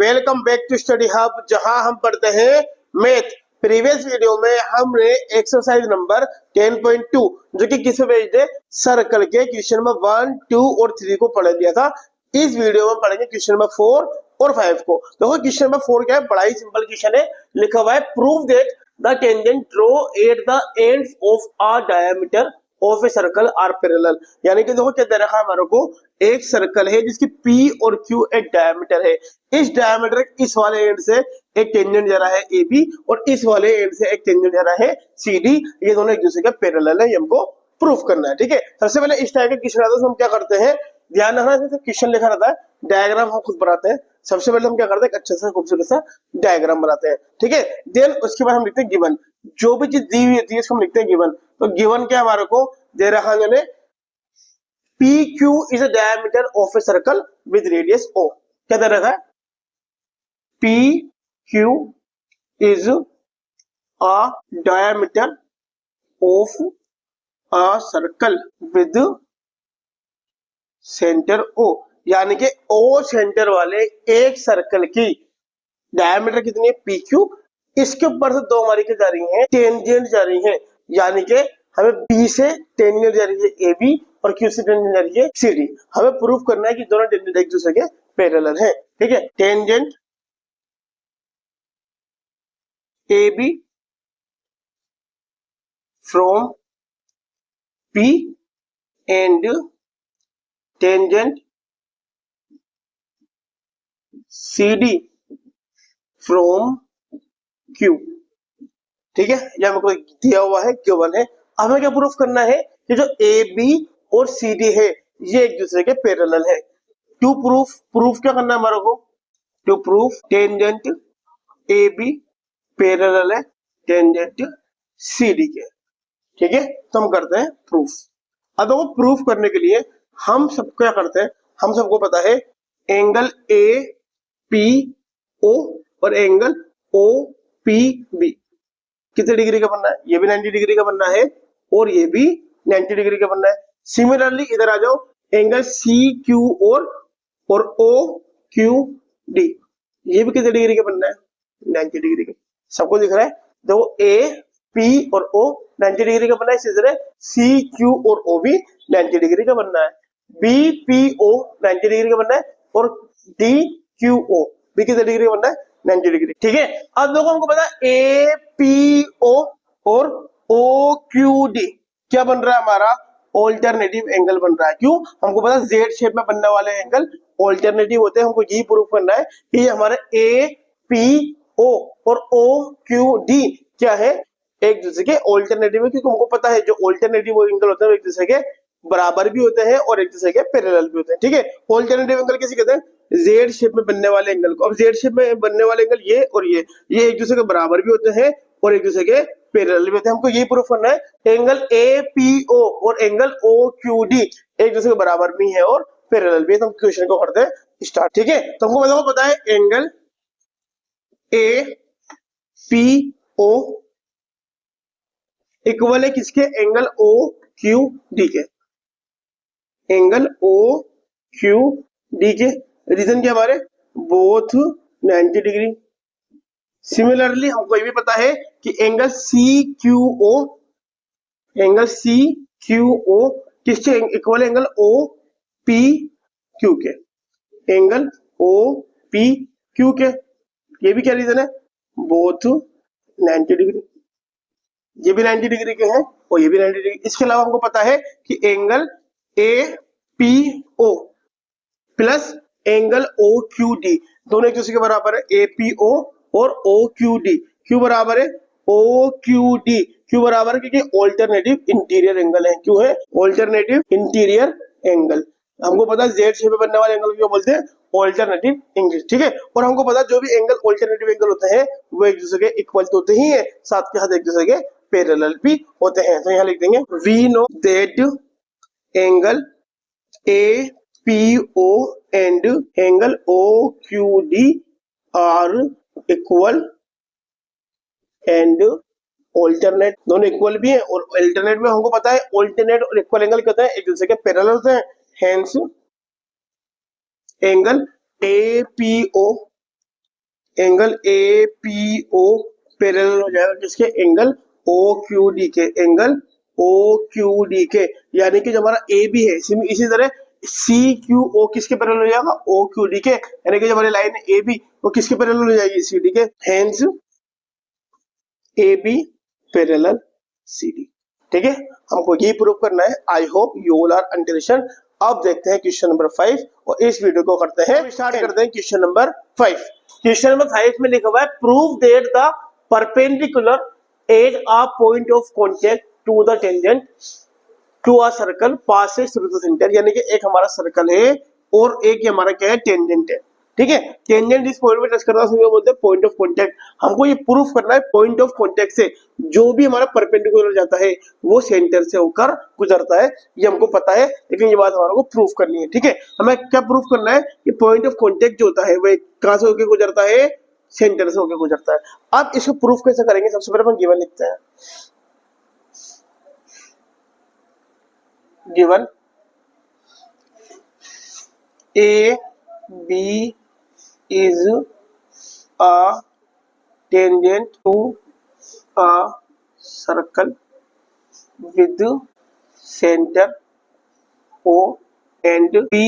Welcome back to Study Hub, जहां हम पढ़ते हैं मैथ। प्रीवियस वीडियो में हमने एक्सरसाइज नंबर 10.2 जो कि किस बेस्ड है, सर्कल के क्वेश्चन नंबर 1, 2 और 3 को पढ़ लिया था। इस वीडियो में पढ़ेंगे क्वेश्चन नंबर 4 और 5 को। देखो क्वेश्चन नंबर 4 क्या है, बड़ा ही सिंपल क्वेश्चन है। लिखा हुआ है prove that the tangent draw at the ends of a diameter of a circle are parallel. यानी कि देखो क्या दे रखा है हमारे को, एक सर्कल है जिसकी P और Q एक डायमीटर है। इस डायमीटर इस वाले एंड से एक टेंजेंट जा रहा है AB और इस वाले एंड से एक टेंजेंट जा रहा है CD। ये दोनों एक दूसरे के पैरेलल है, ये हमको प्रूफ करना है। ठीक है, सबसे पहले इस टाइप के क्वेश्चन आता है हम क्या करते हैं, ध्यान रखना, जैसे क्वेश्चन लिखा रहता है डायग्राम हम खुद बनाते हैं। सबसे पहले हम क्या करते हैं, अच्छा सा खूबसूरत सा डायग्राम बनाते हैं। ठीक है, देन उसके बाद हम लिखते हैं गिवन। जो भी चीज दी हुई होती है इसको हम लिखते हैं गिवन। तो गिवन क्या हमारे को दे रखा है, PQ is a diameter of a circle with radius O। क्या दे रखा है, PQ is a diameter of a circle with center O। यानी कि O सेंटर वाले एक सर्कल की डायमीटर कितनी है, PQ। इसके ऊपर से दो हमारी क्या जा रही हैं, टेंजेंट जा रही हैं। यानी कि हमें P से टेंजेंट जा रही है AB और Q से टेंजेंट जा रही है CD। हमें प्रूफ करना है कि दोनों टेंजेंट एक दूसरे के पैरेलल हैं। ठीक है, tangent AB from P and tangent CD from Q। ठीक है, यह हमको दिया हुआ है, गिवन है। हमें क्या प्रूफ करना है कि जो AB और CD है ये एक दूसरे के पैरेलल है। टू प्रूफ क्या करना है हमारे को, to proof tangent AB parallel है टेंजेंट CD के। ठीक है, तो हम करते हैं प्रूफ। अब वो प्रूफ करने के लिए हम सब क्या करते हैं, हम सबको पता है एंगल APO और एंगल OPB कितने डिग्री का बनना है, ये भी 90 डिग्री का बनना है और ये भी 90 डिग्री का बनना है। सिमिलरली इधर आ जाओ, एंगल CQ और OQD ये भी कितने डिग्री का बनना है, 90 डिग्री का। सबको दिख रहा है, देखो AP और O 90 डिग्री का बनना है, इसी तरह CQ और O भी 90 डिग्री का बनना है। BPO 90 डिग्री का बनना है और DQO भी कितने डिग्री का बनना है, 90 डिग्री। ठीक है, अब देखो हमको पता है APO और OQD क्या बन रहा है हमारा, ऑल्टरनेटिव एंगल बन रहा है। क्यों, हमको पता है Z शेप में बनने वाले एंगल ऑल्टरनेटिव होते हैं। हमको यही प्रूफ करना है कि ये हमारे APO और OQD क्या है, एक दूसरे के ऑल्टरनेटिव है। क्योंकि हमको पता है जो ऑल्टरनेटिव एंगल होते हैं एक दूसरे के बराबर भी होते हैं और एक दूसरे के पैरेलल भी होते हैं। ठीक है, ऑल्टरनेटिव एंगल किसे कहते हैं, Z शेप में बनने वाले एंगल को। अब Z शेप में बनने वाले एंगल ये और ये एक दूसरे के बराबर भी होते हैं और एक दूसरे के पैरेलल भी होते हैं। हमको ये प्रूफ करना है एंगल APO और एंगल OQD एक दूसरे के बराबर भी है और पैरेलल भी है। तो हम क्वेश्चन को करते हैं स्टार्ट। ठीक है, तो हमको पता है एंगल APO इक्वल है किसके, एंगल OQD के। एंगल OQD के रीजन क्या हमारे, बोथ 90 डिग्री। सिमिलरली हमको ये भी पता है कि एंगल CQO किसके इक्वल है, एंगल OPQ के। एंगल OPQ के ये भी क्या रीजन है, बोथ 90 डिग्री। ये भी 90 डिग्री के हैं और ये भी 90 डिग्री। इसके अलावा हमको पता है कि angle APO plus angle OQD दोनों एक दूसरे के बराबर है। APO और OQD क्यों बराबर है, OQD क्यों बराबर है, क्योंकि ऑल्टरनेटिव इंटीरियर एंगल है। क्यों है, ऑल्टरनेटिव इंटीरियर एंगल। हमको पता है Z शेप में बनने वाले एंगल को बोलते हैं ऑल्टरनेटिव एंगल। ठीक है, और हमको पता है जो भी एंगल ऑल्टरनेटिव एंगल होते हैं वो एक दूसरे के इक्वल तो होते ही है, साथ के साथ एक दूसरे के पैरेलल भी होते हैं। तो यहाँ लिख देंगे we know that angle APO and angle OQD are equal and alternate. दोनों इक्वल भी है और अल्टरनेट में हमको पता है ऑल्टरनेट और इक्वल एंगल क्या होता है, एक दूसरे के पैरेलल होते हैं। Hence angle APO angle A P O parallel हो जाएगा किसके, एंगल ओ क्यू डी के, एंगल ओ क्यू डी के, यानी कि जो हमारा ए बी है इसी तरह सी क्यू ओ किसके पैरेलल हो जाएगा, ओ क्यू डी के, यानी कि जो हमारी लाइन है ए बी वो किसके पैरेलल हो जाएगी, सी डी के, hence A B parallel C D. ठीक है, हमको ये प्रूव करना है। I hope you all are understand. अब देखते हैं क्वेश्चन नंबर 5 और इस वीडियो को करते हैं स्टार्ट करते हैं क्वेश्चन नंबर 5। क्वेश्चन नंबर 5 में लिखा हुआ है prove that the perpendicular at a point of contact to the tangent to a circle passes through the centre, यानी कि एक हमारा सर्कल है और एक हमारा क्या है, टेंजेंट है। ठीक है, टेंजेंट इस पॉइंट पे टच करना बोलते हैं पॉइंट ऑफ कांटेक्ट। हमको ये प्रूफ करना है पॉइंट ऑफ कांटेक्ट से जो भी हमारा परपेंडिकुलर जाता है वो सेंटर से होकर गुजरता है, ये हमको पता है, लेकिन ये बात हमारे को प्रूफ करनी है। ठीक है, हमें क्या प्रूफ करना है कि पॉइंट ऑफ कांटेक्ट जो होता है वो कहां से होकर गुजरता है, सेंटर से होकर गुजरता है। अब इसको प्रूफ कैसे करेंगे, सबसे पहले हम गिवन लिखते हैं। Given A B is a tangent to a circle with center O and P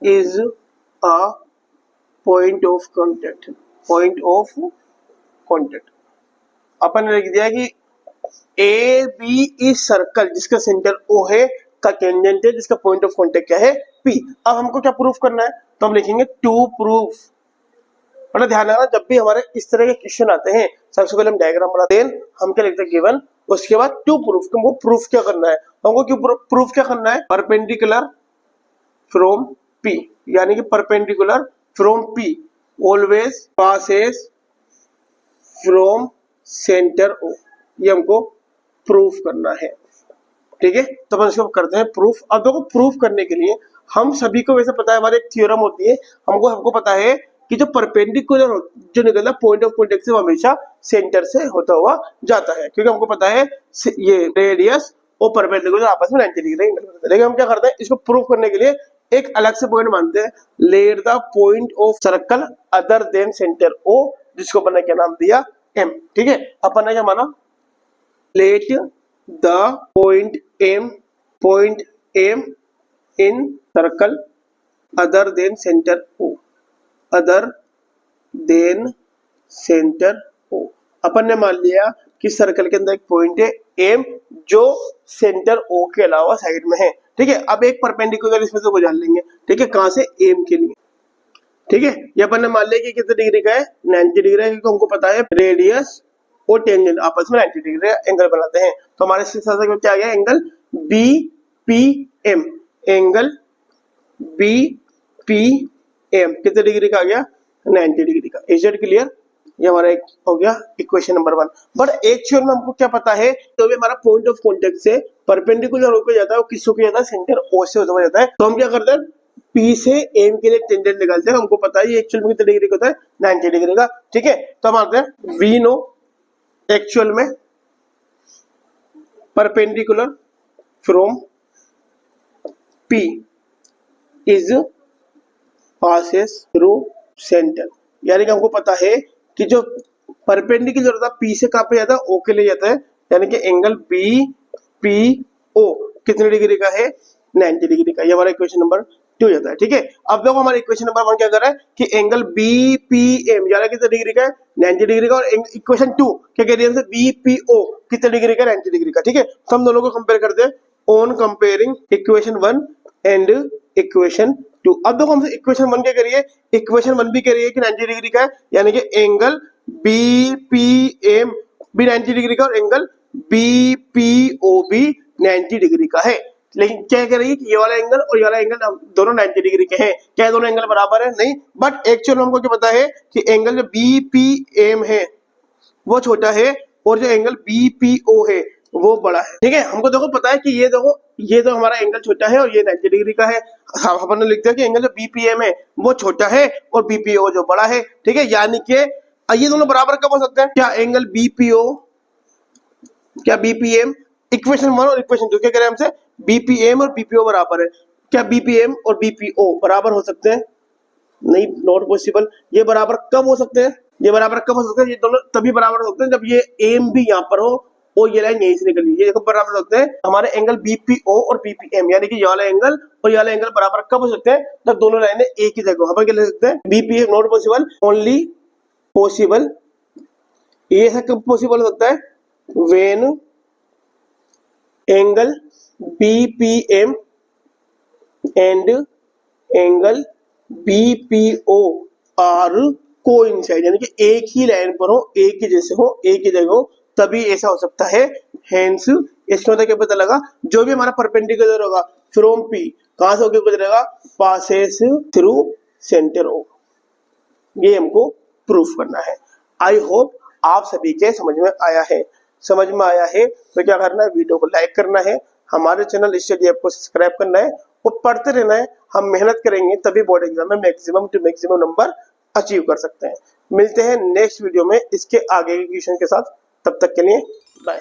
is a point of contact, point of contact। अपन ने लिख दिया कि ए बी इज सर्कल जिसका सेंटर O है का टेंजेंट है जिसका पॉइंट ऑफ कांटेक्ट क्या है, P। अब हमको क्या प्रूफ करना है, तो हम लिखेंगे टू प्रूफ। मतलब ध्यान रखना जब भी हमारे इस तरह के क्वेश्चन आते हैं सबसे पहले हम डायग्राम बनाते हैं, हम क्या लिखते हैं गिवन, उसके बाद टू प्रूफ। हमको प्रूफ क्या करना है, हमको क्यों प्रूफ क्या करना है, परपेंडिकुलर फ्रॉम P, यानी कि perpendicular from P always passes from centre O, ये हमको प्रूफ करना है। ठीक है, तो अपन इसको करते हैं प्रूफ। अब देखो प्रूफ करने के लिए हम सभी को वैसे पता है, हमारे एक थ्योरम होती है, हमको पता है कि जो परपेंडिकुलर जो निकलता है पॉइंट ऑफ कांटेक्ट से वो हमेशा सेंटर से होता हुआ जाता है, क्योंकि हमको पता है ये रेडियस और परपेंडिकुलर आपस में 90 डिग्री एंगल बनाते हैं। लेकिन हम क्या करते हैं, इसको प्रूफ करने के लिए एक अलग से पॉइंट मानते हैं, let the point of circle other than centre O, जिसको अपन ने क्या नाम दिया, M। ठीक है, अपन ने क्या माना, let the point M in circle other than centre O, other than centre O। अपन ने मान लिया कि सर्कल के अंदर एक पॉइंट है M जो सेंटर O के अलावा साइड में है। ठीक है, अब एक परपेंडिकुलर इसमें से गुजार लेंगे। ठीक है, कहां से, M के लिए। ठीक है, ये अपन ने मान लिया कि कितने डिग्री का है, 90 डिग्री है, क्योंकि हमको पता है रेडियस और टेंजेंट आपस में 90 डिग्री एंगल बनाते हैं। तो हमारे साथ क्या आ गया, एंगल BPM, एंगल BPM कितने डिग्री का आ गया, 90 डिग्री का। इज इट क्लियर, ये हमारा एक हो गया इक्वेशन नंबर 1। बट एक्चुअल में हमको क्या पता है, तो भी हमारा पॉइंट ऑफ कांटेक्ट से परपेंडिकुलर होकर जाता है, वो किस होकर जाता है, सेंटर O से होता हुआ जाता है। तो हम क्या करते हैं, P से M के लिए टेंजेंट निकालते हैं। हमको पता है ये एक्चुअल में कितने डिग्री का होता है, 90 डिग्री का। ठीक है, तो हम आते हैं वी नो एक्चुअल में perpendicular from P is passes through centre, यानी कि हमको पता है कि जो परपेंडिकुलर होता है P से कहां पे जाता है, O के लिए जाता है, यानी कि एंगल BPO कितने डिग्री का है, 90 डिग्री का। ये हमारा इक्वेशन नंबर 2 जाता है। ठीक है, अब देखो हमारा इक्वेशन नंबर 1 क्या कर रहा है कि एंगल BPM यानी कितने डिग्री का है, 90 डिग्री का, और इक्वेशन 2 क्या कह रही है, BPO कितने डिग्री का, 90 डिग्री का। ठीक है, तो हम दोनों को कंपेयर करते हैं on comparing equation 1 and equation 2। अब देखो हमसे इक्वेशन 1 क्या करिए, इक्वेशन 1 भी कह रही है कि 90 डिग्री का है, यानी कि एंगल BPM भी 90 डिग्री का और एंगल BPO भी 90 डिग्री का है। लेकिन क्या कह रही है कि ये वाला एंगल और ये वाला एंगल दोनों 90 डिग्री के हैं। क्या दोनों एंगल बराबर है, नहीं, बट एक्चुअल हमको क्या पता है कि एंगल जो BPM है वो छोटा है और जो एंगल BPO है वो बड़ा है। ठीक है, हमको देखो पता है कि ये देखो ये तो हमारा एंगल छोटा है और ये 90 डिग्री का है। अपन ने लिख दिया कि एंगल जो BPM है वो छोटा है और BPO जो बड़ा है। ठीक है, यानी कि ये दोनों बराबर कब हो सकते हैं, क्या एंगल BPO, क्या BPM, इक्वेशन 1 और इक्वेशन 2 क्या कह रहे हैं हमसे, BPM और BPO बराबर है। क्या BPM और BPO बराबर हो सकते हैं, नहीं, नॉट पॉसिबल। ये बराबर कब हो सकते हैं, ये बराबर कब हो सकते हैं, ये दोनों तभी बराबर हो सकते हैं जब ये एम भी यहाँ पर हो और ये लाइन यहीं से निकली। ये देखो बराबर हो सकते हैं हमारे एंगल बीपीओ और बीपीएम, यानी कि ये वाला एंगल और ये वाला एंगल बराबर कब हो सकते हैं, जब दोनों लाइनें एक ही जगह। हम क्या लिख सकते हैं, BPM not possible, only possible. ये कब पॉसिबल हो सकता है, when angle BPM and angle BPO are coincide, यानी कि एक ही लाइन पर हो, एक ही जैसे हो, एक ही जगह हो, तभी ऐसा हो सकता है। हेंस इसका मतलब क्या पता लगा, जो भी हमारा परपेंडिकुलर होगा फ्रॉम पी, कहां से होकर गुजरेगा, पासेस थ्रू सेंटर ओ। ये हमको प्रूफ करना है। आई होप आप सभी के समझ में आया है। समझ में आया है तो क्या करना है, वीडियो को लाइक करना है, हमारे चैनल स्टडी ऐप को सब्सक्राइब करना है और पढ़ते रहना है। हम मेहनत करेंगे तभी बोर्ड एग्जाम में maximum to maximum number achieve कर सकते हैं। मिलते हैं नेक्स्ट वीडियो में इसके आगे के क्वेश्चन के साथ, तब तक के लिए बाय।